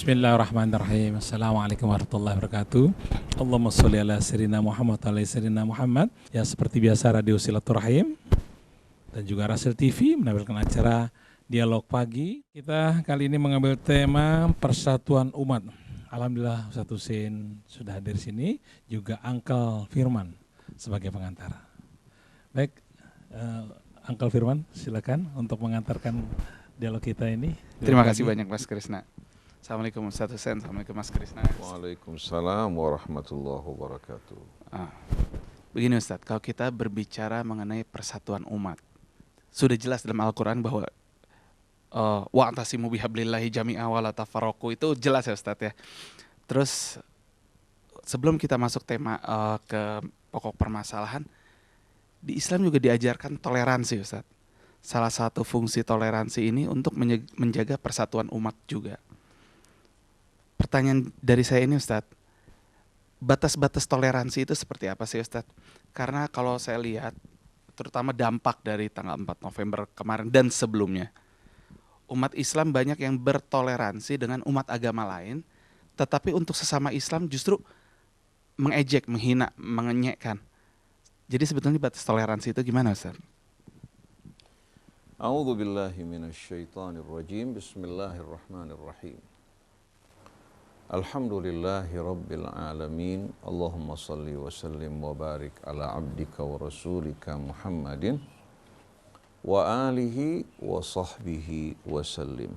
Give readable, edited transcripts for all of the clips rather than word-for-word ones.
Bismillahirrahmanirrahim. Assalamualaikum warahmatullahi wabarakatuh. Allahumma sholli ala sayyidina Muhammad wa ala sayyidina Muhammad. Ya, seperti biasa Radio Silaturahim dan juga Rasil TV menampilkan acara Dialog Pagi. Kita kali ini mengambil tema Persatuan Umat. Alhamdulillah Ustaz Husin sudah hadir sini, juga Uncle Firman sebagai pengantar. Baik, Uncle Firman silakan untuk mengantarkan dialog kita ini. Terima kasih banyak Mas Krisna. Assalamualaikum Ustaz Husin, Assalamualaikum Mas Krisna. Waalaikumsalam warahmatullahi wabarakatuh. Begini Ustaz, kalau kita berbicara mengenai persatuan umat, sudah jelas dalam Al-Quran bahwa wa'tasimu bihablillahi jami'a wa la tafarraqu, itu jelas ya Ustaz ya. Terus sebelum kita masuk tema ke pokok permasalahan, di Islam juga diajarkan toleransi Ustaz. Salah satu fungsi toleransi ini untuk menjaga persatuan umat juga. Pertanyaan dari saya ini Ustadz, batas-batas toleransi itu seperti apa sih Ustadz? Karena kalau saya lihat, terutama dampak dari tanggal 4 November kemarin dan sebelumnya, umat Islam banyak yang bertoleransi dengan umat agama lain, tetapi untuk sesama Islam justru mengejek, menghina, mengenyekkan. Jadi sebetulnya batas toleransi itu gimana Ustadz? A'udzu billahi minasyaitonir rajim. Bismillahirrahmanirrahim. Alhamdulillahi rabbil alamin. Allahumma salli wa sallim wa barik ala abdika wa rasulika Muhammadin wa alihi wa sahbihi wa sallim.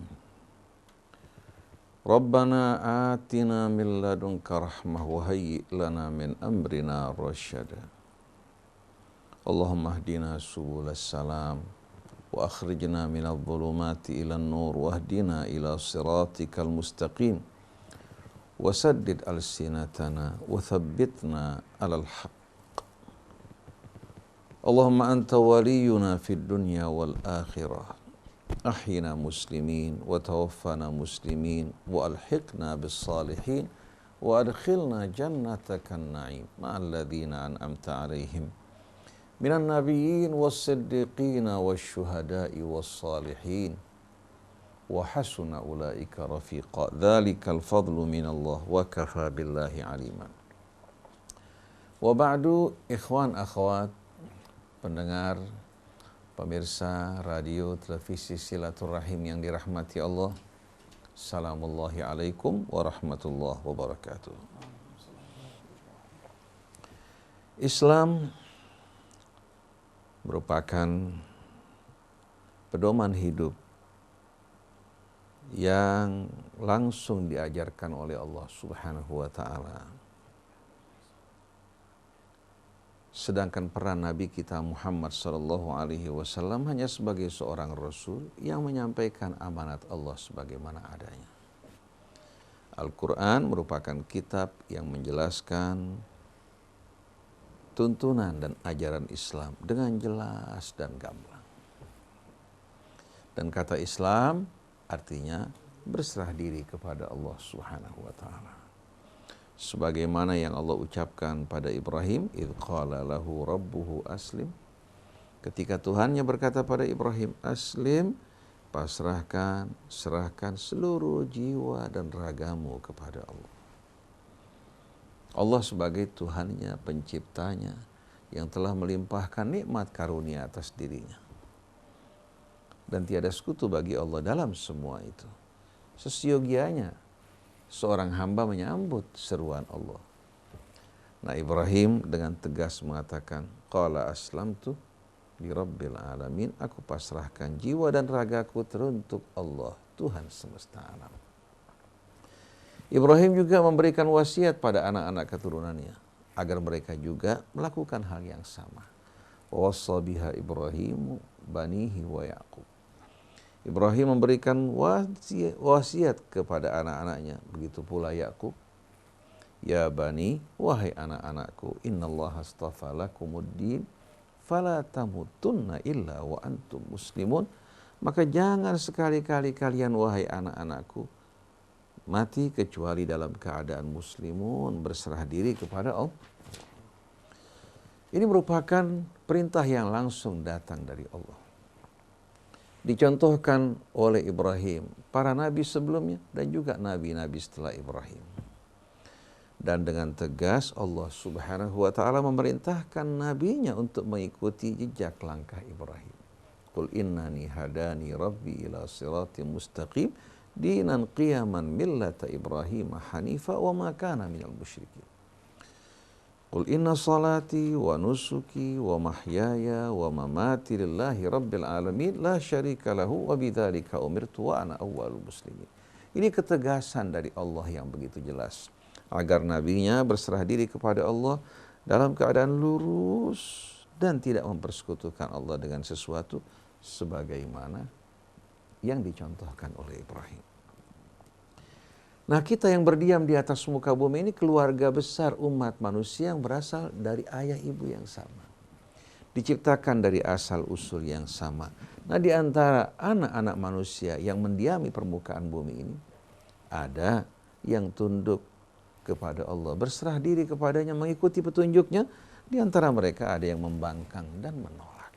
Rabbana atina min ladunka rahmah wa hayyi lana min amrina rasyada. Allahumma hdina subulas salam wa akhrijna minadh dhulumati ilan nur wahdina ila siratikal mustaqim. وسدد ألسنتنا وثبتنا على الحق. اللهم أنت ولينا في الدنيا والآخرة. أحينا مسلمين وتوفنا مسلمين وألحقنا بالصالحين وأدخلنا جنتك النعيم مع الذين أنعمت عليهم من النبيين والصديقين والشهداء والصالحين وحسن أولئك رفيقا ذلك الفضل من الله وكفى بالله عليما. وبعد ikhwan akhwat pendengar pemirsa radio televisi Silaturahim yang dirahmati Allah, salamullahi alaikum warahmatullahi wabarakatuh. Islam merupakan pedoman hidup yang langsung diajarkan oleh Allah Subhanahu wa ta'ala. Sedangkan peran Nabi kita Muhammad sallallahu alaihi wasallam hanya sebagai seorang rasul yang menyampaikan amanat Allah sebagaimana adanya. Al-Quran merupakan kitab yang menjelaskan tuntunan dan ajaran Islam dengan jelas dan gamblang. Dan kata Islam artinya berserah diri kepada Allah Subhanahu wa ta'ala. Sebagaimana yang Allah ucapkan pada Ibrahim, idh qala lahu rabbuhu aslim. Ketika Tuhannya berkata pada Ibrahim, aslim, pasrahkan, serahkan seluruh jiwa dan ragamu kepada Allah. Allah sebagai Tuhannya, penciptanya, yang telah melimpahkan nikmat karunia atas dirinya. Dan tiada sekutu bagi Allah dalam semua itu. Sesiogianya seorang hamba menyambut seruan Allah. Nah, Ibrahim dengan tegas mengatakan, qala aslamtu li rabbil alamin, aku pasrahkan jiwa dan ragaku teruntuk Allah, Tuhan semesta alam. Ibrahim juga memberikan wasiat pada anak-anak keturunannya agar mereka juga melakukan hal yang sama. Wa wassa biha Ibrahimu banihi wa Yaqub. Ibrahim memberikan wasiat kepada anak-anaknya, begitu pula Yakub. Ya bani, wahai anak-anakku, innallaha astafa lakumuddin fala tamutunna illa wa antum muslimun. Maka jangan sekali-kali kalian wahai anak-anakku mati kecuali dalam keadaan muslimun, berserah diri kepada Allah. Ini merupakan perintah yang langsung datang dari Allah. dicontohkan oleh Ibrahim, para nabi sebelumnya dan juga nabi-nabi setelah Ibrahim. Dan dengan tegas Allah Subhanahu wa taala memerintahkan nabinya untuk mengikuti jejak langkah Ibrahim. Qul innani hadani rabbi ila siratim mustaqim dinan qiyaman millata Ibrahim hanifa wa ma kana minal musyrikin. Qul inna salati wa nusuki wa mahyaya wa mamati lillahi rabbil alamin la syarika lahu wa bidzalika umirtu wa ana awwalul muslimin. Ini ketegasan dari Allah yang begitu jelas agar nabinya berserah diri kepada Allah dalam keadaan lurus dan tidak mempersekutukan Allah dengan sesuatu sebagaimana yang dicontohkan oleh Ibrahim. Nah, kita yang berdiam di atas muka bumi ini keluarga besar umat manusia yang berasal dari ayah ibu yang sama. Diciptakan dari asal usul yang sama. Nah, di antara anak-anak manusia yang mendiami permukaan bumi ini, ada yang tunduk kepada Allah, berserah diri kepadanya, mengikuti petunjuknya. Di antara mereka ada yang membangkang dan menolak.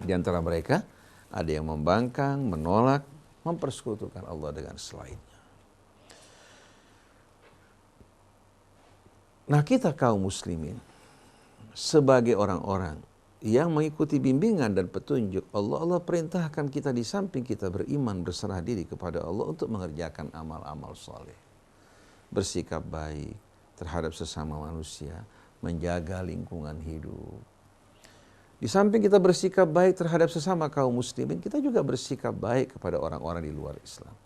Di antara mereka ada yang membangkang, menolak, mempersekutukan Allah dengan selainnya. Nah, kita kaum muslimin sebagai orang-orang yang mengikuti bimbingan dan petunjuk Allah, Allah perintahkan kita di samping kita beriman, berserah diri kepada Allah untuk mengerjakan amal-amal soleh, bersikap baik terhadap sesama manusia, menjaga lingkungan hidup. Di samping kita bersikap baik terhadap sesama kaum muslimin, kita juga bersikap baik kepada orang-orang di luar Islam.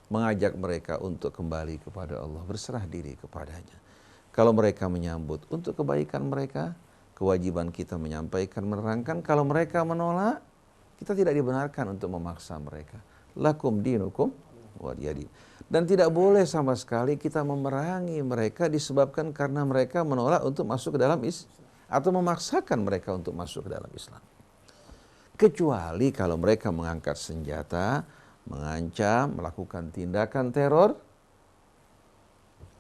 Mengajak mereka untuk kembali kepada Allah, berserah diri kepadanya. Kalau mereka menyambut untuk kebaikan mereka, kewajiban kita menyampaikan, menerangkan. Kalau mereka menolak, kita tidak dibenarkan untuk memaksa mereka. Lakum dinukum waliyadin. Dan tidak boleh sama sekali kita memerangi mereka disebabkan karena mereka menolak untuk masuk ke dalam Islam atau memaksakan mereka untuk masuk ke dalam Islam. Kecuali kalau mereka mengangkat senjata, mengancam, melakukan tindakan teror,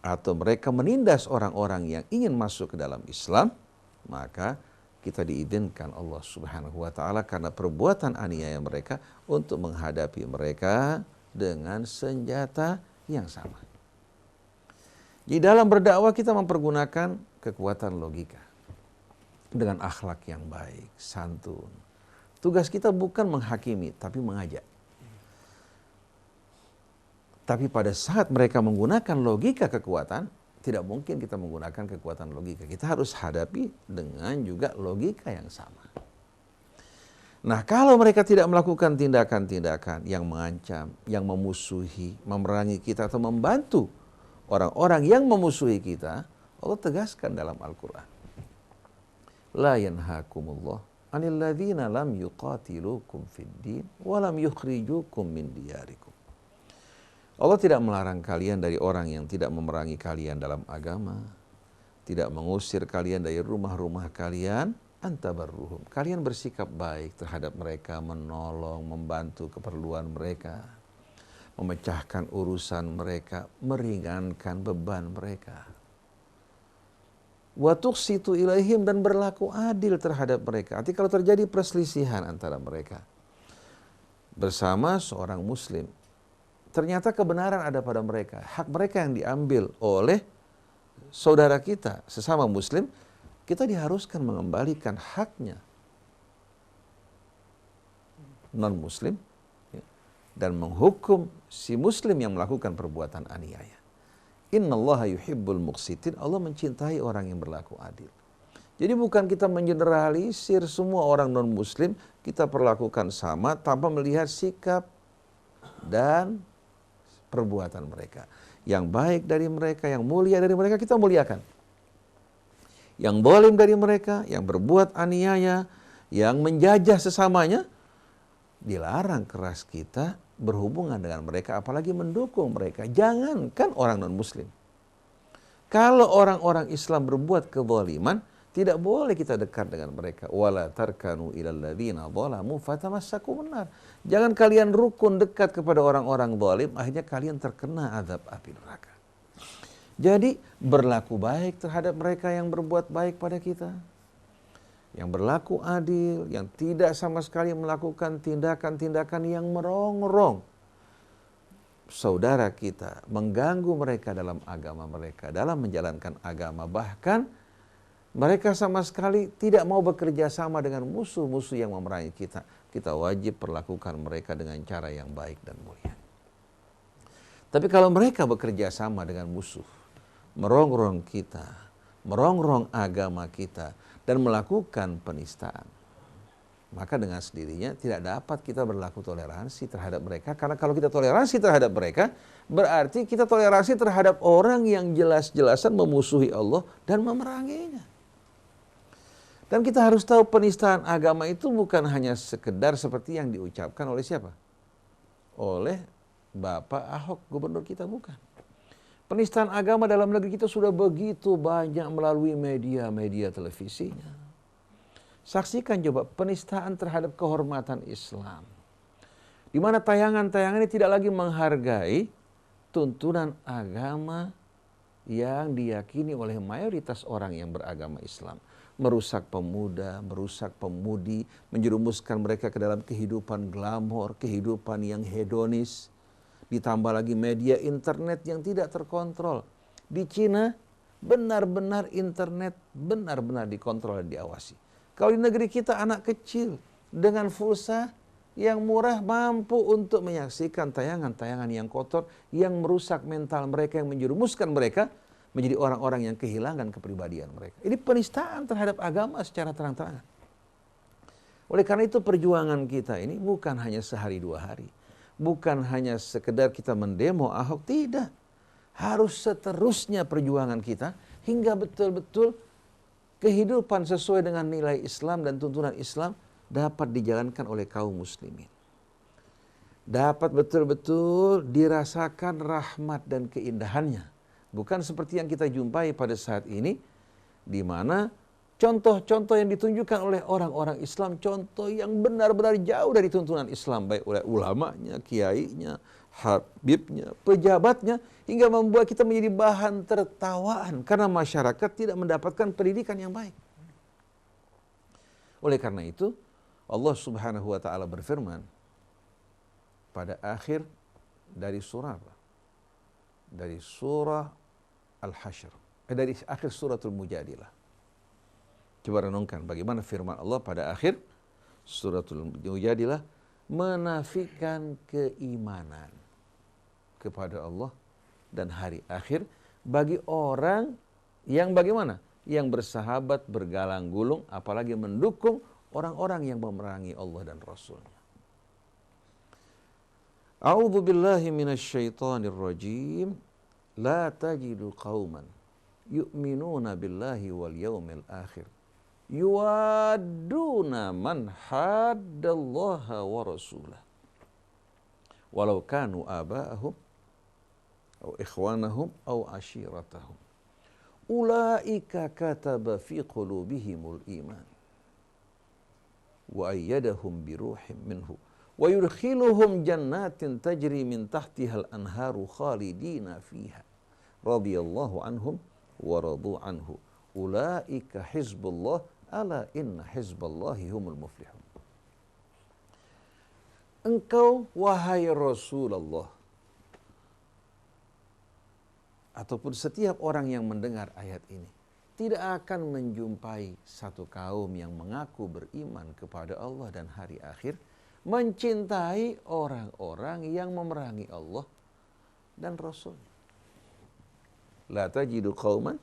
atau mereka menindas orang-orang yang ingin masuk ke dalam Islam, maka kita diizinkan Allah Subhanahu wa taala karena perbuatan aniaya mereka untuk menghadapi mereka dengan senjata yang sama. Di dalam berdakwah kita mempergunakan kekuatan logika dengan akhlak yang baik, santun. Tugas kita bukan menghakimi, tapi mengajak. Tapi pada saat mereka menggunakan logika kekuatan, tidak mungkin kita menggunakan kekuatan logika. Kita harus hadapi dengan juga logika yang sama. Nah, kalau mereka tidak melakukan tindakan-tindakan yang mengancam, yang memusuhi, memerangi kita atau membantu orang-orang yang memusuhi kita, Allah tegaskan dalam Al-Quran. La yanhakumullah anil ladzina lam yuqatilukum fid din wa lam yukhrijukum min diyarikum. Allah tidak melarang kalian dari orang yang tidak memerangi kalian dalam agama, tidak mengusir kalian dari rumah-rumah kalian, antabarruhum. Kalian bersikap baik terhadap mereka, menolong, membantu keperluan mereka, memecahkan urusan mereka, meringankan beban mereka. Wa tuqsitu ilaihim, dan berlaku adil terhadap mereka. Artinya kalau terjadi perselisihan antara mereka bersama seorang muslim, ternyata kebenaran ada pada mereka, hak mereka yang diambil oleh saudara kita sesama muslim, kita diharuskan mengembalikan haknya non-muslim dan menghukum si muslim yang melakukan perbuatan aniaya. Innallaha yuhibbul muqsitin. Allah mencintai orang yang berlaku adil. Jadi bukan kita mengeneralisir semua orang non-muslim, kita perlakukan sama tanpa melihat sikap dan perbuatan mereka. Yang baik dari mereka, yang mulia dari mereka, kita muliakan. Yang zalim dari mereka, yang berbuat aniaya, yang menjajah sesamanya, dilarang keras kita berhubungan dengan mereka, apalagi mendukung mereka. Jangankan orang non-muslim. Kalau orang-orang Islam berbuat kezaliman, tidak boleh kita dekat dengan mereka. Wala tarkanu ilal ladzina zalamu fatamassakumun nar. Jangan kalian rukun dekat kepada orang-orang zalim, akhirnya kalian terkena azab api neraka. Jadi berlaku baik terhadap mereka yang berbuat baik pada kita. yang berlaku adil, yang tidak sama sekali melakukan tindakan-tindakan yang merongrong saudara kita, mengganggu mereka dalam agama mereka, dalam menjalankan agama. Bahkan mereka sama sekali tidak mau bekerja sama dengan musuh-musuh yang memerangi kita. Kita wajib perlakukan mereka dengan cara yang baik dan mulia. Tapi kalau mereka bekerja sama dengan musuh, merongrong kita, merongrong agama kita, dan melakukan penistaan, maka dengan sendirinya tidak dapat kita berlaku toleransi terhadap mereka. Karena kalau kita toleransi terhadap mereka, berarti kita toleransi terhadap orang yang jelas-jelasan memusuhi Allah dan memeranginya. Dan kita harus tahu penistaan agama itu bukan hanya sekedar seperti yang diucapkan oleh siapa? Oleh Bapak Ahok, gubernur kita, bukan. Penistaan agama dalam negeri kita sudah begitu banyak melalui media-media televisinya. Saksikan coba penistaan terhadap kehormatan Islam. Di mana tayangan-tayangan ini tidak lagi menghargai tuntunan agama yang diyakini oleh mayoritas orang yang beragama Islam. Merusak pemuda, merusak pemudi, menjerumuskan mereka ke dalam kehidupan glamor, kehidupan yang hedonis. Ditambah lagi media internet yang tidak terkontrol. Di Cina benar-benar internet benar-benar dikontrol dan diawasi. Kalau di negeri kita anak kecil dengan pulsa yang murah mampu untuk menyaksikan tayangan-tayangan yang kotor yang merusak mental mereka, yang menjerumuskan mereka menjadi orang-orang yang kehilangan kepribadian mereka. Ini penistaan terhadap agama secara terang-terangan. Oleh karena itu perjuangan kita ini bukan hanya sehari dua hari. Bukan hanya sekedar kita mendemo Ahok, tidak. Harus seterusnya perjuangan kita hingga betul-betul kehidupan sesuai dengan nilai Islam dan tuntunan Islam dapat dijalankan oleh kaum muslimin. Dapat betul-betul dirasakan rahmat dan keindahannya. Bukan seperti yang kita jumpai pada saat ini, di mana contoh-contoh yang ditunjukkan oleh orang-orang Islam, contoh yang benar-benar jauh dari tuntunan Islam, baik oleh ulamanya, kiainya, habibnya, pejabatnya, hingga membuat kita menjadi bahan tertawaan karena masyarakat tidak mendapatkan pendidikan yang baik. Oleh karena itu, Allah Subhanahu wa taala berfirman pada akhir dari surah apa? Dari surah Al-Hasyr, dari akhir suratul Mujadilah. Coba renungkan bagaimana firman Allah pada akhir suratul Mujadilah menafikan keimanan kepada Allah dan hari akhir bagi orang yang bagaimana? Yang bersahabat bergalang gulung, apalagi mendukung orang-orang yang memerangi Allah dan Rasulnya. A'udzu billahi minasyaitonir rajim. La tajidu qauman yu'minuna billahi wal yawmil akhir yuwadduna man haddallaha wa rasulah walau kanu aba'ahum aw ikhwanahum aw ashiratahum ulaika kataba fi qulubihimul iman wa ayyadahum biruhim minhu wa yudkhiluhum jannatin tajri min tahtihal anharu khalidina fiha radhiyallahu anhum wa radu anhu ulaika hizbullah ala inna hizballahi humul muflihun. Engkau wahai Rasulullah ataupun setiap orang yang mendengar ayat ini tidak akan menjumpai satu kaum yang mengaku beriman kepada Allah dan hari akhir mencintai orang-orang yang memerangi Allah dan Rasul. La tajidu qauman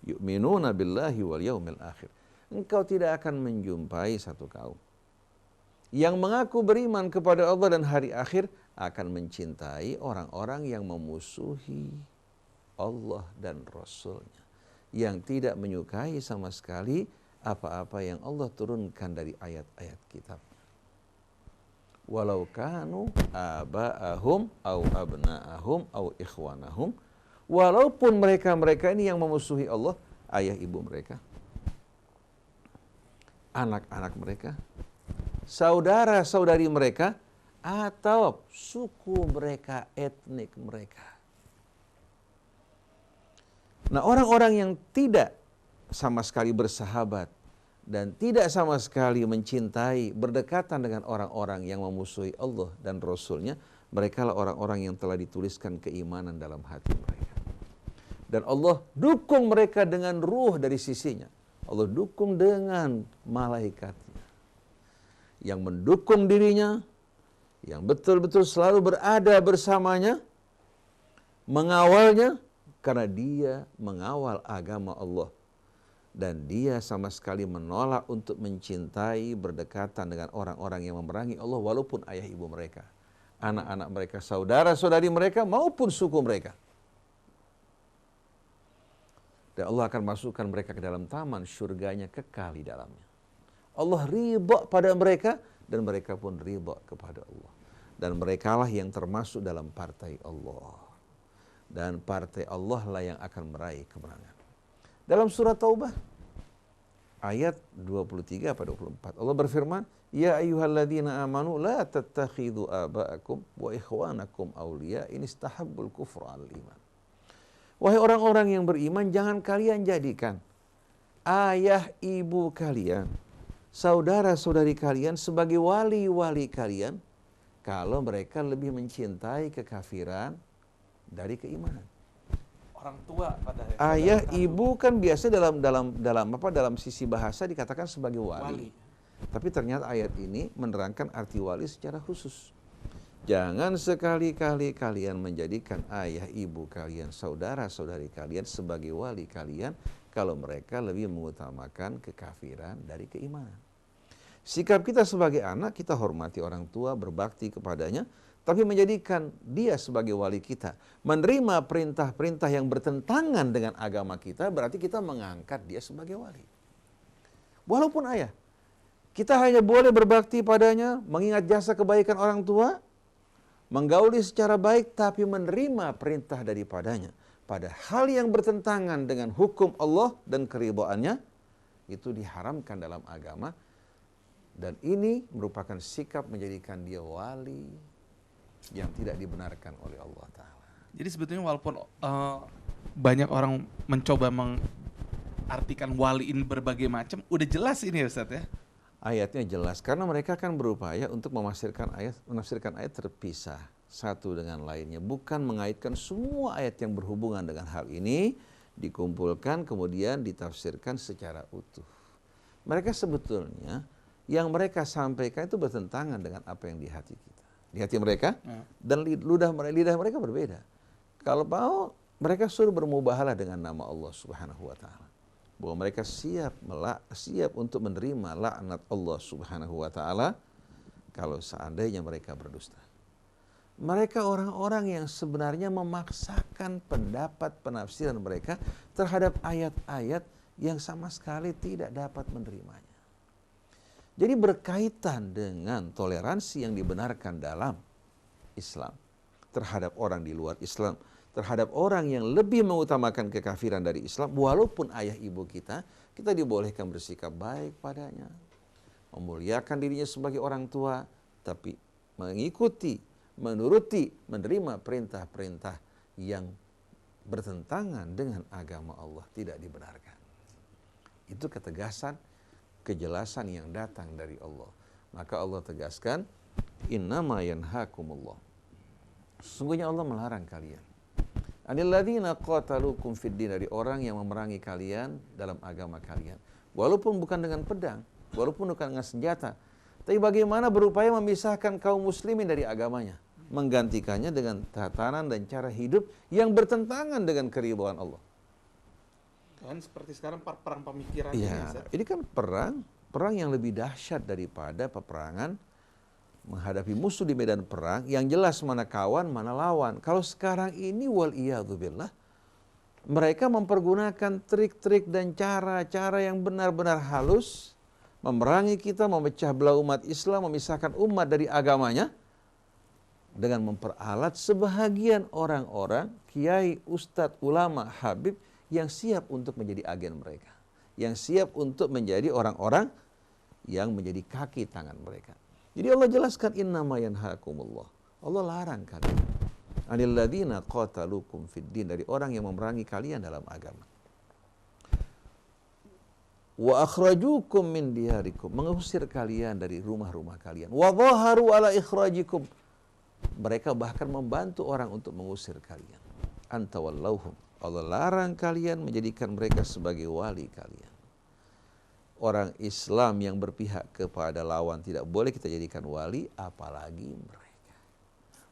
yu'minuna billahi wal yawmil akhir. Engkau tidak akan menjumpai satu kaum yang mengaku beriman kepada Allah dan hari akhir akan mencintai orang-orang yang memusuhi Allah dan Rasulnya, yang tidak menyukai sama sekali apa-apa yang Allah turunkan dari ayat-ayat kitab. Walau kanu aba'ahum au abna'ahum au ikhwanahum, walaupun mereka-mereka ini yang memusuhi Allah, ayah ibu mereka, anak-anak mereka, saudara-saudari mereka, atau suku mereka, etnik mereka. Nah, orang-orang yang tidak sama sekali bersahabat dan tidak sama sekali mencintai, berdekatan dengan orang-orang yang memusuhi Allah dan Rasul-Nya, mereka lah orang-orang yang telah dituliskan keimanan dalam hati mereka. Dan Allah dukung mereka dengan ruh dari sisinya. Allah dukung dengan malaikatnya yang mendukung dirinya, yang betul-betul selalu berada bersamanya, mengawalnya, karena dia mengawal agama Allah. Dan dia sama sekali menolak untuk mencintai, berdekatan dengan orang-orang yang memerangi Allah, walaupun ayah ibu mereka, anak-anak mereka, saudara-saudari mereka, maupun suku mereka. Dan Allah akan masukkan mereka ke dalam taman surganya, kekal di dalamnya. Allah ridha pada mereka, dan mereka pun ridha kepada Allah. Dan merekalah yang termasuk dalam partai Allah. Dan partai Allah lah yang akan meraih kemenangan. Dalam surat Taubah ayat 23 pada 24 Allah berfirman, ya ayyuhalladzina amanu la tattakhidhu aba'akum wa ikhwanakum awliya in istahabbul kufra 'alal iman. Wahai orang-orang yang beriman, jangan kalian jadikan ayah ibu kalian, saudara-saudari kalian sebagai wali-wali kalian kalau mereka lebih mencintai kekafiran dari keimanan. Orang tua pada Ayah ibu kan biasa dalam sisi bahasa dikatakan sebagai wali. Tapi ternyata ayat ini menerangkan arti wali secara khusus. Jangan sekali-kali kalian menjadikan ayah ibu kalian, saudara-saudari kalian sebagai wali kalian kalau mereka lebih mengutamakan kekafiran dari keimanan. Sikap kita sebagai anak, kita hormati orang tua, berbakti kepadanya, tapi menjadikan dia sebagai wali kita, menerima perintah-perintah yang bertentangan dengan agama kita, berarti kita mengangkat dia sebagai wali. Walaupun ayah, kita hanya boleh berbakti padanya, mengingat jasa kebaikan orang tua, menggauli secara baik, tapi menerima perintah daripadanya pada hal yang bertentangan dengan hukum Allah dan keridhaannya, itu diharamkan dalam agama. Dan ini merupakan sikap menjadikan dia wali yang tidak dibenarkan oleh Allah Ta'ala. Jadi sebetulnya walaupun banyak orang mencoba mengartikan waliin berbagai macam, udah jelas ini ya Ustaz ya? Ayatnya jelas, karena mereka akan berupaya untuk menafsirkan ayat terpisah satu dengan lainnya. Bukan mengaitkan semua ayat yang berhubungan dengan hal ini, dikumpulkan kemudian ditafsirkan secara utuh. Mereka sebetulnya, yang mereka sampaikan itu bertentangan dengan apa yang di hati kita. Di hati mereka, dan lidah mereka berbeda. Kalau mau, mereka suruh bermubahalah dengan nama Allah Subhanahu wa Ta'ala. Bahwa mereka siap untuk menerima laknat Allah Subhanahu wa Ta'ala kalau seandainya mereka berdusta. Mereka orang-orang yang sebenarnya memaksakan pendapat penafsiran mereka terhadap ayat-ayat yang sama sekali tidak dapat menerimanya. Jadi berkaitan dengan toleransi yang dibenarkan dalam Islam terhadap orang di luar Islam, terhadap orang yang lebih mengutamakan kekafiran dari Islam, walaupun ayah ibu kita dibolehkan bersikap baik padanya, memuliakan dirinya sebagai orang tua, tapi mengikuti, menuruti, menerima perintah-perintah yang bertentangan dengan agama Allah tidak dibenarkan. Itu ketegasan, kejelasan yang datang dari Allah. Maka Allah tegaskan, innama yanhakumullah. Sesungguhnya Allah melarang kalian. Anilladzina qatalukum fiddin, dari orang yang memerangi kalian dalam agama kalian. Walaupun bukan dengan pedang, walaupun bukan dengan senjata, tapi bagaimana berupaya memisahkan kaum muslimin dari agamanya, menggantikannya dengan tatanan dan cara hidup yang bertentangan dengan keridhaan Allah. Kan seperti sekarang perang pemikiran. Iya, ini kan perang yang lebih dahsyat daripada peperangan menghadapi musuh di medan perang yang jelas mana kawan, mana lawan. Kalau sekarang ini waliyadzubillah, mereka mempergunakan trik-trik dan cara-cara yang benar-benar halus, memerangi kita, memecah belah umat Islam, memisahkan umat dari agamanya, dengan memperalat sebahagian orang-orang, kiai, ustadz, ulama, habib, yang siap untuk menjadi agen mereka, yang siap untuk menjadi orang-orang yang menjadi kaki tangan mereka. Jadi Allah jelaskan, innama yanhakumullah, Allah larang kalian, anilladzina qatalukum fiddin, dari orang yang memerangi kalian dalam agama. wa akhrajukum min diyarikum, mengusir kalian dari rumah-rumah kalian, wa dhaharu ala ikhrajikum, mereka bahkan membantu orang untuk mengusir kalian. Anta wallauhum, Allah larang kalian menjadikan mereka sebagai wali kalian. Orang Islam yang berpihak kepada lawan tidak boleh kita jadikan wali, apalagi mereka.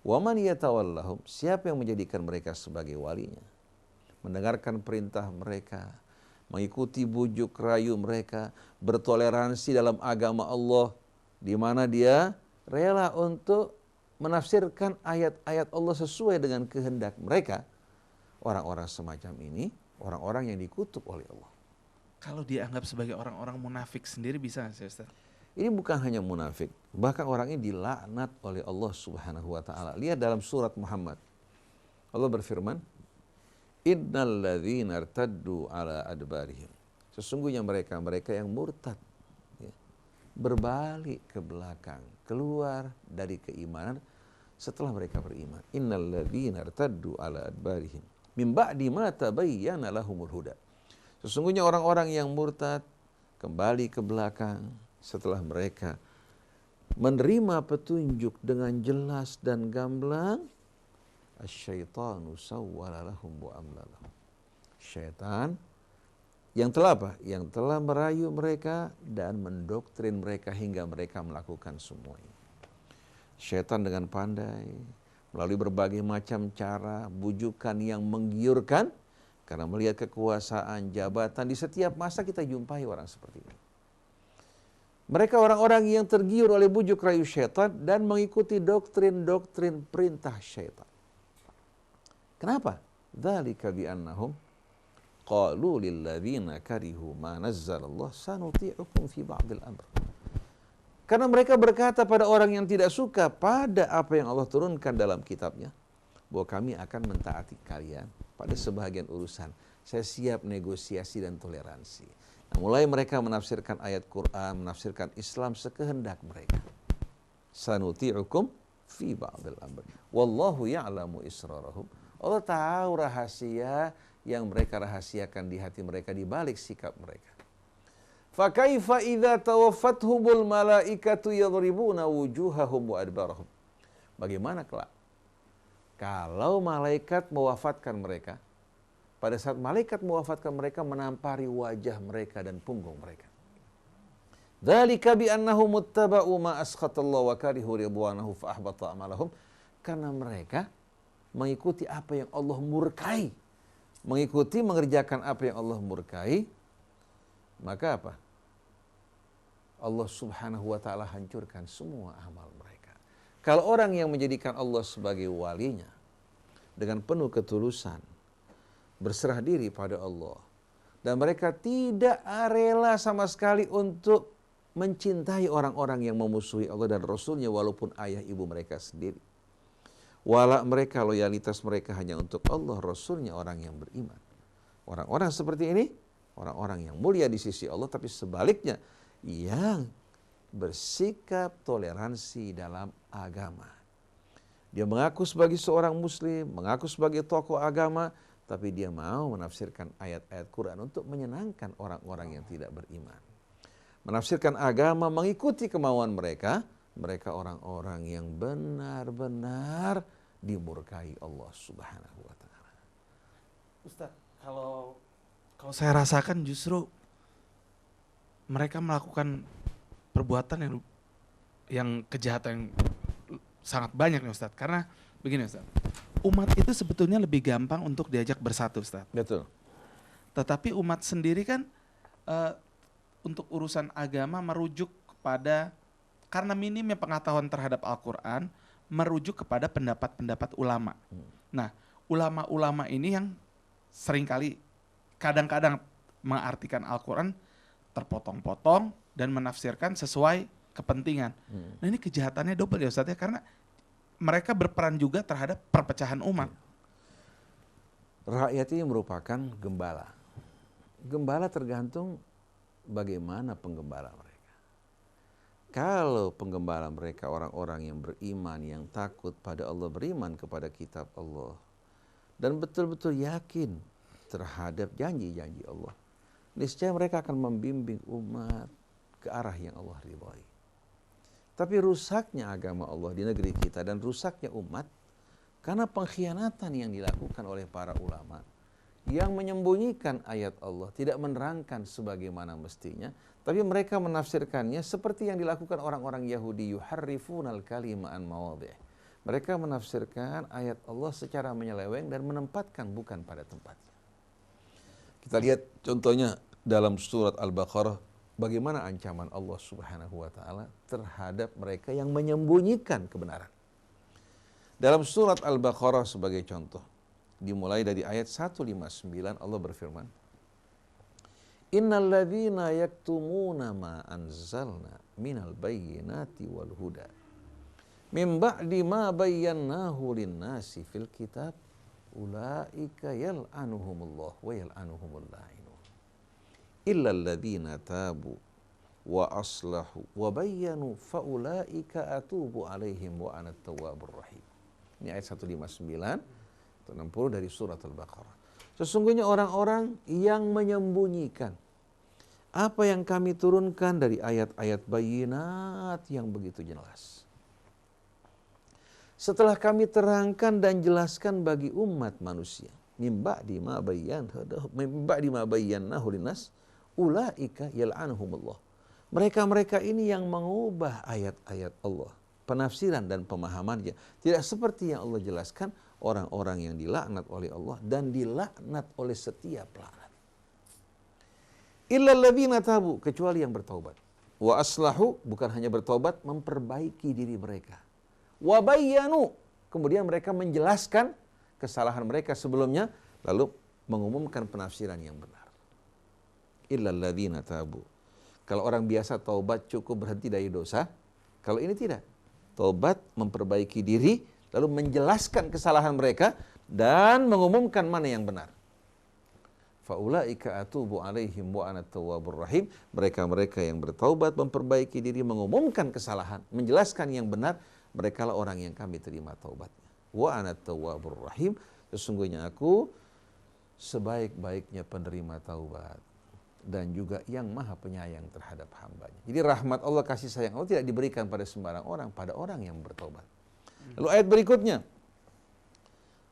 Wa man yatawallahum, siapa yang menjadikan mereka sebagai walinya, mendengarkan perintah mereka, mengikuti bujuk rayu mereka, bertoleransi dalam agama Allah, di mana dia rela untuk menafsirkan ayat-ayat Allah sesuai dengan kehendak mereka. Orang-orang semacam ini, orang-orang yang dikutuk oleh Allah. Kalau dianggap sebagai orang-orang munafik sendiri bisa nggak sih Ustaz? Ini bukan hanya munafik, bahkan orang ini dilaknat oleh Allah Subhanahu wa taala. Lihat dalam surat Muhammad. Allah berfirman, "Innal ladzina irtaddu ala adbarihim." Sesungguhnya mereka yang murtad, ya, berbalik ke belakang, keluar dari keimanan setelah mereka beriman. Innal ladzina irtaddu ala adbarihim min ba'di ma tabayyana lahumul huda. Sesungguhnya orang-orang yang murtad kembali ke belakang setelah mereka menerima petunjuk dengan jelas dan gamblang, asyaitanu sawwala lahum wa amla lahum. Syaitan yang telah apa? Yang telah merayu mereka dan mendoktrin mereka hingga mereka melakukan semua ini. Syaitan dengan pandai melalui berbagai macam cara, bujukan yang menggiurkan, karena melihat kekuasaan, jabatan, di setiap masa kita jumpai orang seperti ini. Mereka orang-orang yang tergiur oleh bujuk rayu syaitan dan mengikuti doktrin-doktrin perintah syaitan. Kenapa? Dzalika bi'annahum qalu lilladzina karihu ma nazzalallah sanuti'ukum fi ba'dil amr. Karena mereka berkata pada orang yang tidak suka pada apa yang Allah turunkan dalam kitabnya, bahwa kami akan mentaati kalian pada sebahagian urusan. Saya siap negosiasi dan toleransi. Nah, mulai mereka menafsirkan ayat Quran, menafsirkan Islam sekehendak mereka. Sanuti'ukum fi ba'dil amr. Wallahu ya'lamu israrahum. Allah tahu rahasia yang mereka rahasiakan di hati mereka, di balik sikap mereka. Fa kaifa idza tawaffathumul malaikatu yadribuna wujuhahum wa adbarahum. Bagaimana kelak kalau malaikat mewafatkan mereka, pada saat malaikat mewafatkan mereka menampari wajah mereka dan punggung mereka. Dzalika bi annahum muttaba'u ma askhatallahu wa karihu ridwanahu fa ahbata amalahum. Karena mereka mengikuti apa yang Allah murkai, mengikuti mengerjakan apa yang Allah murkai, maka apa? Allah Subhanahu wa taala hancurkan semua amal mereka. Kalau orang yang menjadikan Allah sebagai walinya dengan penuh ketulusan, berserah diri pada Allah, dan mereka tidak rela sama sekali untuk mencintai orang-orang yang memusuhi Allah dan Rasulnya walaupun ayah ibu mereka sendiri. Wala mereka, loyalitas mereka hanya untuk Allah, Rasulnya, orang yang beriman. Orang-orang seperti ini, orang-orang yang mulia di sisi Allah, tapi sebaliknya yang bersikap toleransi dalam agama. Dia mengaku sebagai seorang muslim, mengaku sebagai tokoh agama, tapi dia mau menafsirkan ayat-ayat Quran untuk menyenangkan orang-orang yang tidak beriman. Menafsirkan agama mengikuti kemauan mereka, mereka orang-orang yang benar-benar dimurkai Allah Subhanahu wa taala. Ustaz, kalau saya rasakan justru mereka melakukan perbuatan yang kejahatan yang sangat banyak nih Ustaz. Karena begini Ustaz, umat itu sebetulnya lebih gampang untuk diajak bersatu Ustaz. Betul. Tetapi umat sendiri kan untuk urusan agama merujuk kepada, karena minimnya pengetahuan terhadap Al-Quran, merujuk kepada pendapat-pendapat ulama. Nah, ulama-ulama ini yang seringkali kadang-kadang mengartikan Al-Quran terpotong-potong dan menafsirkan sesuai kepentingan. Nah ini kejahatannya double ya Ustaz ya, karena mereka berperan juga terhadap perpecahan umat. Rakyat ini merupakan gembala. Gembala tergantung bagaimana penggembala mereka. Kalau penggembala mereka orang-orang yang beriman, yang takut pada Allah, beriman kepada kitab Allah, dan betul-betul yakin terhadap janji-janji Allah, niscaya mereka akan membimbing umat ke arah yang Allah ridhai. Tapi rusaknya agama Allah di negeri kita dan rusaknya umat karena pengkhianatan yang dilakukan oleh para ulama yang menyembunyikan ayat Allah, tidak menerangkan sebagaimana mestinya, tapi mereka menafsirkannya seperti yang dilakukan orang-orang Yahudi, yuharrifunal kalima an mawadhi'ih. Mereka menafsirkan ayat Allah secara menyeleweng dan menempatkan bukan pada tempatnya. Kita lihat contohnya dalam surat Al-Baqarah, bagaimana ancaman Allah Subhanahu wa taala terhadap mereka yang menyembunyikan kebenaran. Dalam surat Al-Baqarah sebagai contoh, dimulai dari ayat 159 Allah berfirman, Innal ladzina yaktumuna ma anzalna minal bayyinati wal huda min ba'di ma bayyanahu lin-nasi fil kitab ulaika yal'anuhumullah wa yal'anuhumul la'inun illa alladzina tabu wa aslahu wa bayyanu fa ulaika atubu alaihim wa ana at-tawwabur rahim. Ini ayat 159 60 dari surat Al-Baqarah. Sesungguhnya orang-orang yang menyembunyikan apa yang kami turunkan dari ayat-ayat bayinat yang begitu jelas. Setelah kami terangkan dan jelaskan bagi umat manusia, mim ba'di ma bayyanahu linnas ulaika yal'anuhumullah. Mereka-mereka ini yang mengubah ayat-ayat Allah, penafsiran dan pemahamannya tidak seperti yang Allah jelaskan, orang-orang yang dilaknat oleh Allah dan dilaknat oleh setiap laknat. Illal ladzina tabu, kecuali yang bertaubat. Wa aslahu, bukan hanya bertaubat, memperbaiki diri mereka. Wa bayyanu, kemudian mereka menjelaskan kesalahan mereka sebelumnya lalu mengumumkan penafsiran yang benar. Illal ladzina tabu. Kalau orang biasa taubat cukup berhenti dari dosa, kalau ini tidak. Taubat, memperbaiki diri, lalu menjelaskan kesalahan mereka dan mengumumkan mana yang benar. Faulaika atubu alaihim wa ana at-tawwabur rahim. Mereka-mereka yang bertaubat, memperbaiki diri, mengumumkan kesalahan, menjelaskan yang benar, merekalah orang yang kami terima taubatnya. Wa ana at-tawwabur rahim. Sesungguhnya aku sebaik-baiknya penerima taubat dan juga yang maha penyayang terhadap hambanya. Jadi rahmat Allah, kasih sayang Allah tidak diberikan pada sembarang orang, pada orang yang bertaubat. Lalu ayat berikutnya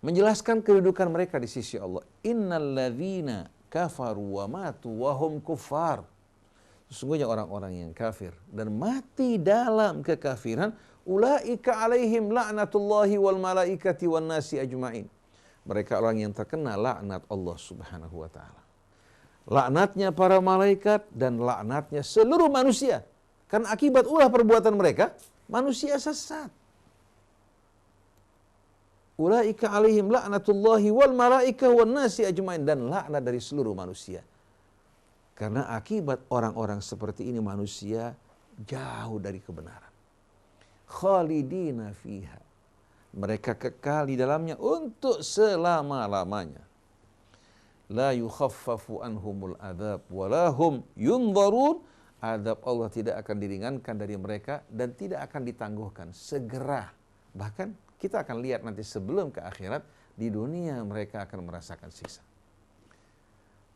menjelaskan kedudukan mereka di sisi Allah. Innal ladzina kafaru wa matu wa hum kuffar. Sesungguhnya orang-orang yang kafir dan mati dalam kekafiran, ulaika alaihim la'natullahi wal malaikati wan nasi ajmain. Mereka orang yang terkena laknat Allah Subhanahu wa taala. Laknatnya para malaikat dan laknatnya seluruh manusia. Karena akibat ulah perbuatan mereka, manusia sesat. Ulaika alaihim la'natullahi wal malaika wan nasi ajmain, dan laknat dari seluruh manusia. Karena akibat orang-orang seperti ini manusia jauh dari kebenaran. Khalidina fiha. Mereka kekal di dalamnya untuk selama-lamanya. La yukhaffafu anhumul adzab wa lahum yunzarun. Azab Allah tidak akan diringankan dari mereka dan tidak akan ditangguhkan segera. Bahkan kita akan lihat nanti sebelum ke akhirat, di dunia mereka akan merasakan siksa.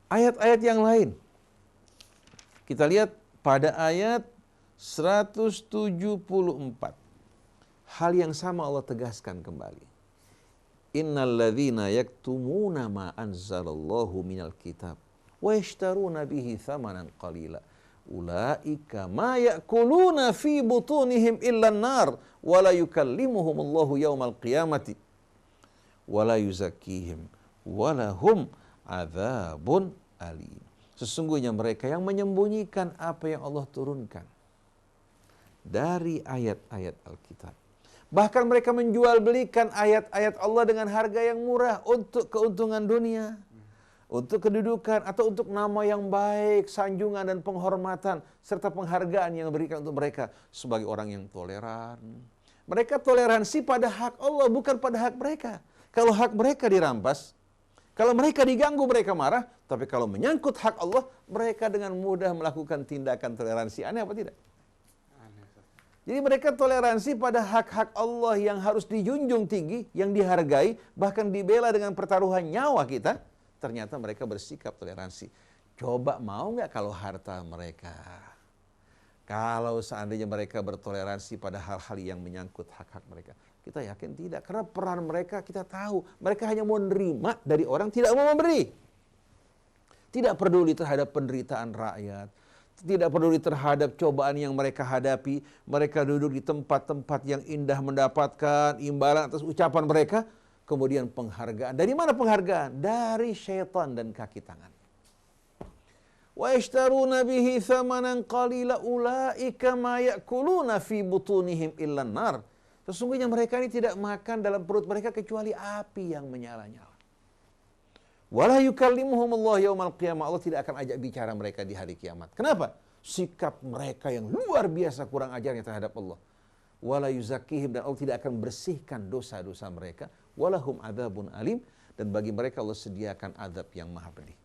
Ayat-ayat yang lain kita lihat pada ayat 174. Hal yang sama Allah tegaskan kembali. Innal ladzina yaktumuna ma anzalallahu minal kitab wa yashtaruna bihi thamanan qalila ulaika ma ya'kuluna fi butunihim illa an-nar wa la yukallimuhumullahu yaumal qiyamati wa la yuzakkihim wa lahum adzabun alim. Sesungguhnya mereka yang menyembunyikan apa yang Allah turunkan dari ayat-ayat Alkitab. Bahkan mereka menjual belikan ayat-ayat Allah dengan harga yang murah untuk keuntungan dunia, untuk kedudukan, atau untuk nama yang baik, sanjungan dan penghormatan, serta penghargaan yang diberikan untuk mereka sebagai orang yang toleran. Mereka toleransi pada hak Allah, bukan pada hak mereka. Kalau hak mereka dirampas, kalau mereka diganggu, mereka marah. Tapi kalau menyangkut hak Allah, mereka dengan mudah melakukan tindakan toleransi. Aneh apa tidak? Jadi mereka toleransi pada hak-hak Allah yang harus dijunjung tinggi, yang dihargai, bahkan dibela dengan pertaruhan nyawa kita. Ternyata mereka bersikap toleransi. Coba mau nggak kalau harta mereka, kalau seandainya mereka bertoleransi pada hal-hal yang menyangkut hak-hak mereka? Kita yakin tidak, karena peran mereka kita tahu. Mereka hanya mau menerima dari orang, tidak mau memberi. Tidak peduli terhadap penderitaan rakyat, tidak peduli terhadap cobaan yang mereka hadapi. Mereka duduk di tempat-tempat yang indah mendapatkan imbalan atas ucapan mereka. Kemudian penghargaan. Dari mana penghargaan? Dari syaitan dan kaki tangan. Wa yashtaruna bihi thamanan qalila ulaika ma ya'kuluna fi butunihim illa nar. Sesungguhnya mereka ini tidak makan dalam perut mereka kecuali api yang menyala-nyala. Wala yukallimuhumullah yaumal qiyamah. Allah tidak akan ajak bicara mereka di hari kiamat. Kenapa? Sikap mereka yang luar biasa kurang ajarnya terhadap Allah. Wala yuzakkihim, dan Allah tidak akan bersihkan dosa-dosa mereka. Walahum adzabun alim, dan bagi mereka Allah sediakan azab yang maha pedih.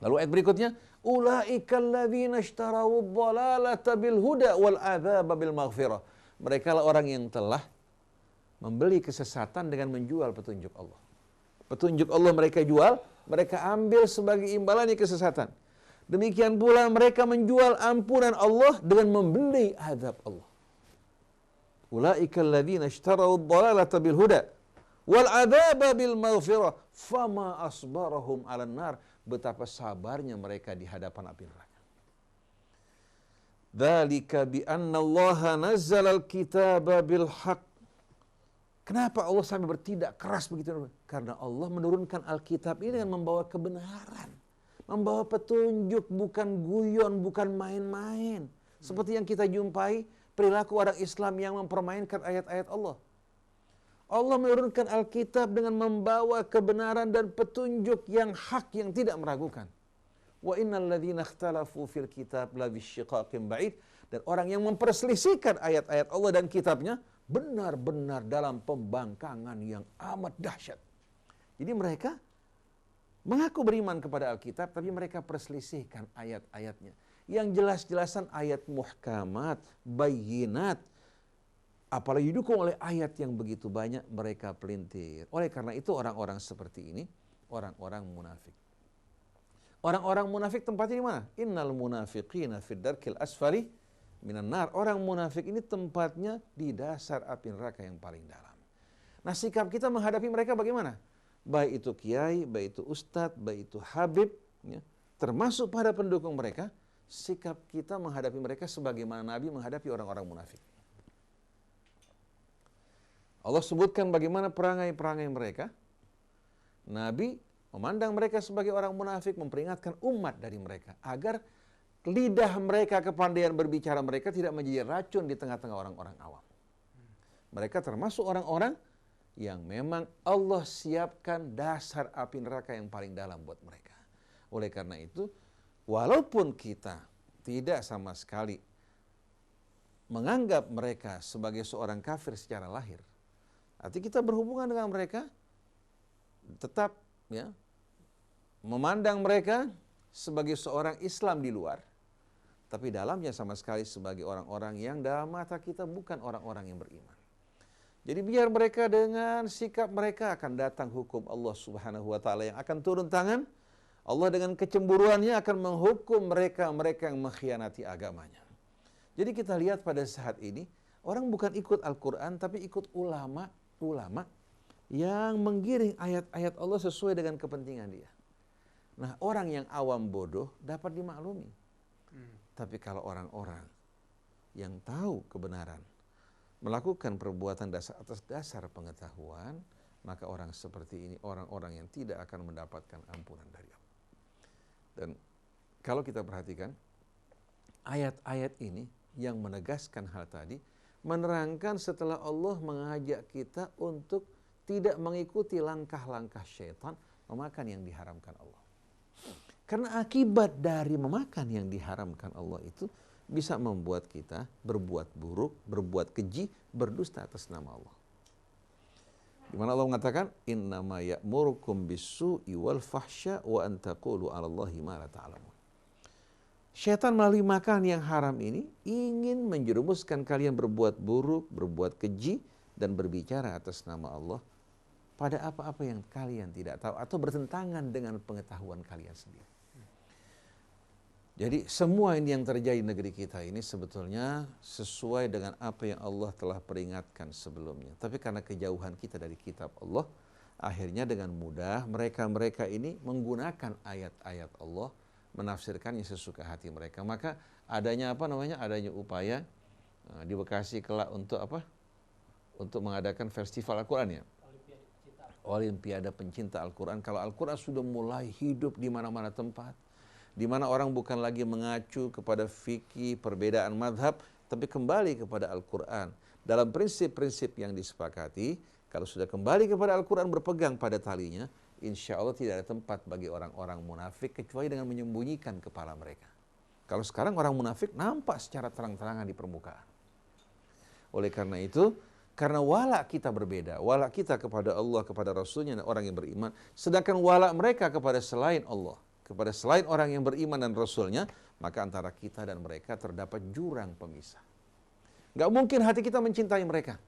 Lalu ayat berikutnya, ulaika alladzina ishtarawud dhalalata bil huda wal adzaba bil maghfirah. Mereka lah orang yang telah membeli kesesatan dengan menjual petunjuk Allah. Petunjuk Allah mereka jual, mereka ambil sebagai imbalannya kesesatan. Demikian pula mereka menjual ampunan Allah dengan membeli azab Allah. Ulaika alladzina ishtarawud dhalalata bil huda wal adzaba bil maghfirah fama asbarahum 'alan nar. Betapa sabarnya mereka di hadapan api neraka. Dzalika bi anna Allah nazzala al-kitaba bil haqq. Kenapa Allah sampai bertindak keras begitu? Karena Allah menurunkan Alkitab ini dengan membawa kebenaran, membawa petunjuk, bukan guyon, bukan main-main. Seperti yang kita jumpai perilaku orang Islam yang mempermainkan ayat-ayat Allah. Allah menurunkan Alkitab dengan membawa kebenaran dan petunjuk yang hak, yang tidak meragukan. Wa innal ladzina ikhtalafu fil kitab la bisyiqaqin ba'id. Dan orang yang memperselisihkan ayat-ayat Allah dan kitabnya benar-benar dalam pembangkangan yang amat dahsyat. Jadi mereka mengaku beriman kepada Alkitab, tapi mereka perselisihkan ayat-ayatnya. Yang jelas-jelasan ayat muhkamat, bayyinat, apalagi didukung oleh ayat yang begitu banyak, mereka pelintir. Oleh karena itu orang-orang seperti ini, orang-orang munafik. Orang-orang munafik tempatnya di mana? Innal munafiqina fid darkil asfali minan nar. Orang munafik ini tempatnya di dasar api neraka yang paling dalam. Nah, sikap kita menghadapi mereka bagaimana? Baik itu kiai, baik itu ustadz, baik itu habib, ya, termasuk pada pendukung mereka, sikap kita menghadapi mereka sebagaimana Nabi menghadapi orang-orang munafik. Allah sebutkan bagaimana perangai-perangai mereka. Nabi memandang mereka sebagai orang munafik, memperingatkan umat dari mereka agar lidah mereka, kepandaian berbicara mereka tidak menjadi racun di tengah-tengah orang-orang awam. Mereka termasuk orang-orang yang memang Allah siapkan dasar api neraka yang paling dalam buat mereka. Oleh karena itu, walaupun kita tidak sama sekali menganggap mereka sebagai seorang kafir secara lahir, arti kita berhubungan dengan mereka, tetap ya memandang mereka sebagai seorang Islam di luar, tapi dalamnya sama sekali sebagai orang-orang yang dalam mata kita bukan orang-orang yang beriman. Jadi biar mereka dengan sikap mereka akan datang hukum Allah Subhanahu wa taala yang akan turun tangan. Allah dengan kecemburuannya akan menghukum mereka-mereka yang mengkhianati agamanya. Jadi kita lihat pada saat ini, orang bukan ikut Al-Quran, tapi ikut ulama yang menggiring ayat-ayat Allah sesuai dengan kepentingan dia. Nah, orang yang awam bodoh dapat dimaklumi. Tapi kalau orang-orang yang tahu kebenaran, melakukan perbuatan atas dasar pengetahuan, maka orang seperti ini orang-orang yang tidak akan mendapatkan ampunan dari Allah. Dan kalau kita perhatikan, ayat-ayat ini yang menegaskan hal tadi, menerangkan setelah Allah mengajak kita untuk tidak mengikuti langkah-langkah syaitan memakan yang diharamkan Allah. Karena akibat dari memakan yang diharamkan Allah itu bisa membuat kita berbuat buruk, berbuat keji, berdusta atas nama Allah. Di mana Allah mengatakan, innama ya'murukum bis-su'i wal fahsya wa an taqulu 'alallahi ma la ta'lamun. Syaitan melalui makan yang haram ini ingin menjerumuskan kalian berbuat buruk, berbuat keji, dan berbicara atas nama Allah pada apa-apa yang kalian tidak tahu atau bertentangan dengan pengetahuan kalian sendiri. Jadi semua ini yang terjadi di negeri kita ini sebetulnya sesuai dengan apa yang Allah telah peringatkan sebelumnya. Tapi karena kejauhan kita dari kitab Allah, akhirnya dengan mudah mereka-mereka ini menggunakan ayat-ayat Allah, menafsirkannya sesuka hati mereka. Maka adanya adanya upaya di Bekasi kelak untuk apa? Untuk mengadakan festival Al-Quran ya. Olimpiade pencinta Al-Quran. Kalau Al-Quran sudah mulai hidup di mana-mana tempat, di mana orang bukan lagi mengacu kepada fikih, perbedaan madhab, tapi kembali kepada Al-Quran. Dalam prinsip-prinsip yang disepakati, kalau sudah kembali kepada Al-Quran berpegang pada talinya, insya Allah tidak ada tempat bagi orang-orang munafik kecuali dengan menyembunyikan kepala mereka. Kalau sekarang orang munafik nampak secara terang-terangan di permukaan. Oleh karena itu, karena walak kita berbeda, walak kita kepada Allah, kepada Rasulnya dan orang yang beriman, sedangkan walak mereka kepada selain Allah, kepada selain orang yang beriman dan Rasulnya, maka antara kita dan mereka terdapat jurang pemisah. Gak mungkin hati kita mencintai mereka.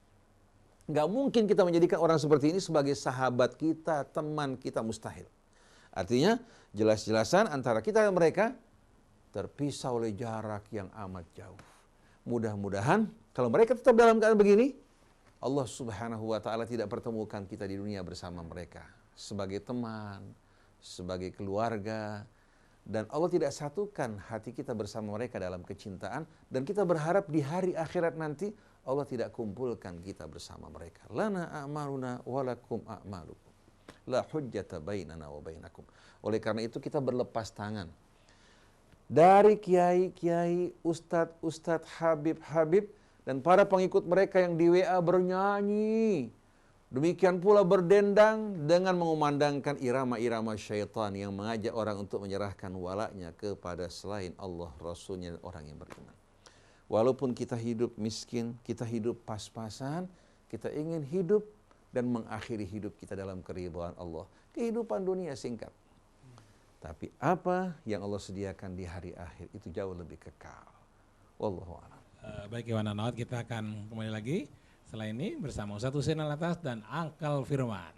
Gak mungkin kita menjadikan orang seperti ini sebagai sahabat kita, teman kita, mustahil. Artinya jelas-jelasan antara kita dan mereka terpisah oleh jarak yang amat jauh. Mudah-mudahan kalau mereka tetap dalam keadaan begini, Allah Subhanahu wa ta'ala tidak pertemukan kita di dunia bersama mereka sebagai teman, sebagai keluarga, dan Allah tidak satukan hati kita bersama mereka dalam kecintaan, dan kita berharap di hari akhirat nanti Allah tidak kumpulkan kita bersama mereka. Lana a'maluna walakum a'malukum la hujjata bainana wa bainakum. Oleh karena itu kita berlepas tangan dari kiai-kiai, ustadz-ustadz, habib-habib, dan para pengikut mereka yang di WA bernyanyi. Demikian pula berdendang dengan mengumandangkan irama-irama syaitan yang mengajak orang untuk menyerahkan walaknya kepada selain Allah, Rasulnya, dan orang yang beriman. Walaupun kita hidup miskin, kita hidup pas-pasan, kita ingin hidup dan mengakhiri hidup kita dalam keridhaan Allah. Kehidupan dunia singkat. Tapi apa yang Allah sediakan di hari akhir itu jauh lebih kekal. Wallahu a'lam. Baik Iwan Anaot, kita akan kembali lagi setelah ini bersama Ustadz Husein Alatas dan Angkal Firman.